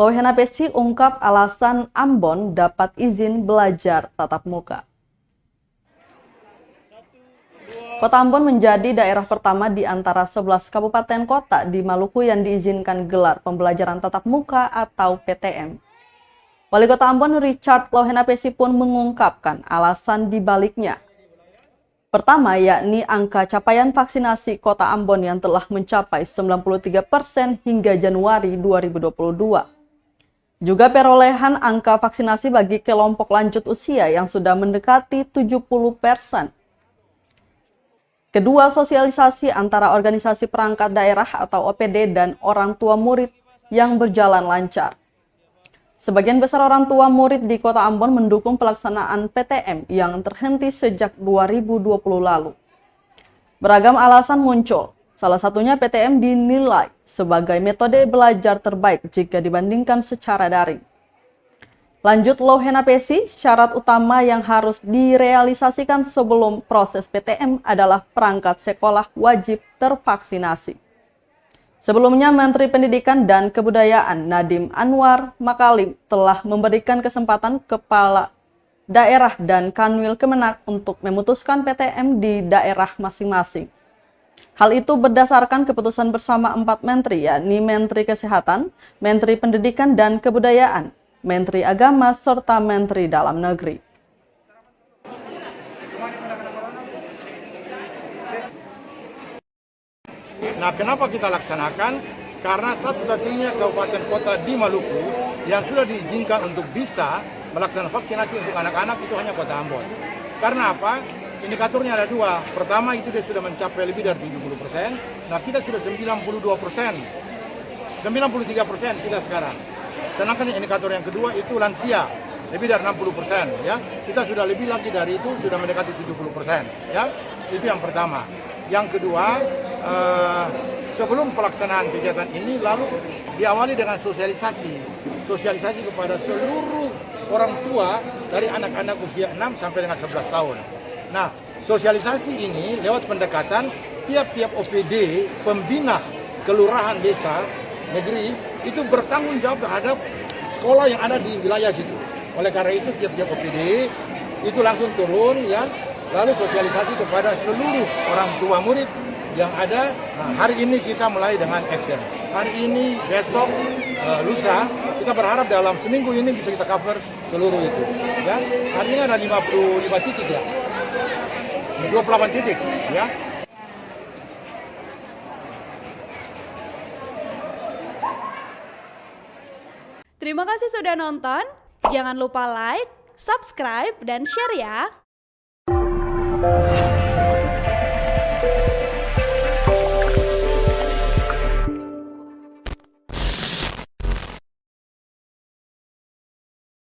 Lohena Pesi ungkap alasan Ambon dapat izin belajar tatap muka. Kota Ambon menjadi daerah pertama di antara 11 kabupaten kota di Maluku yang diizinkan gelar pembelajaran tatap muka atau PTM. Wali Kota Ambon Richard Lohena Pesi pun mengungkapkan alasan di baliknya. Pertama, yakni angka capaian vaksinasi Kota Ambon yang telah mencapai 93% hingga Januari 2022. Juga perolehan angka vaksinasi bagi kelompok lanjut usia yang sudah mendekati 70%. Kedua, sosialisasi antara organisasi perangkat daerah atau OPD dan orang tua murid yang berjalan lancar. Sebagian besar orang tua murid di Kota Ambon mendukung pelaksanaan PTM yang terhenti sejak 2020 lalu. Beragam alasan muncul, salah satunya PTM dinilai sebagai metode belajar terbaik jika dibandingkan secara daring. Lanjut Lohena Pesi, syarat utama yang harus direalisasikan sebelum proses PTM adalah perangkat sekolah wajib tervaksinasi. Sebelumnya, Menteri Pendidikan dan Kebudayaan Nadiem Anwar Makarim telah memberikan kesempatan kepala daerah dan Kanwil Kemenak untuk memutuskan PTM di daerah masing-masing. Hal itu berdasarkan keputusan bersama 4 menteri, yakni Menteri Kesehatan, Menteri Pendidikan dan Kebudayaan, Menteri Agama, serta Menteri Dalam Negeri. Nah, kenapa kita laksanakan? Karena satu-satunya kabupaten kota di Maluku yang sudah diizinkan untuk bisa melaksanakan vaksinasi untuk anak-anak itu hanya Kota Ambon. Karena apa? Indikatornya ada dua. Pertama, itu dia sudah mencapai lebih dari 70%. Nah, kita sudah 92%. 93% kita sekarang. Sedangkan indikator yang kedua itu lansia, lebih dari 60%, ya. Kita sudah lebih lagi dari itu, sudah mendekati 70%, ya. Itu yang pertama. Yang kedua, sebelum pelaksanaan kegiatan ini lalu diawali dengan sosialisasi kepada seluruh orang tua dari anak-anak usia 6 sampai dengan 11 tahun. Nah, sosialisasi ini lewat pendekatan tiap-tiap OPD, pembina kelurahan desa negeri itu bertanggung jawab terhadap sekolah yang ada di wilayah situ. Oleh karena itu tiap-tiap OPD itu langsung turun, ya, lalu sosialisasi kepada seluruh orang tua murid yang ada. Nah, hari ini kita mulai dengan action. Hari ini, besok, lusa, kita berharap dalam seminggu ini bisa kita cover seluruh itu. Ya, hari ini ada 55 titik, ya, 28 titik, ya. Terima kasih sudah nonton. Jangan lupa like, subscribe, dan share ya.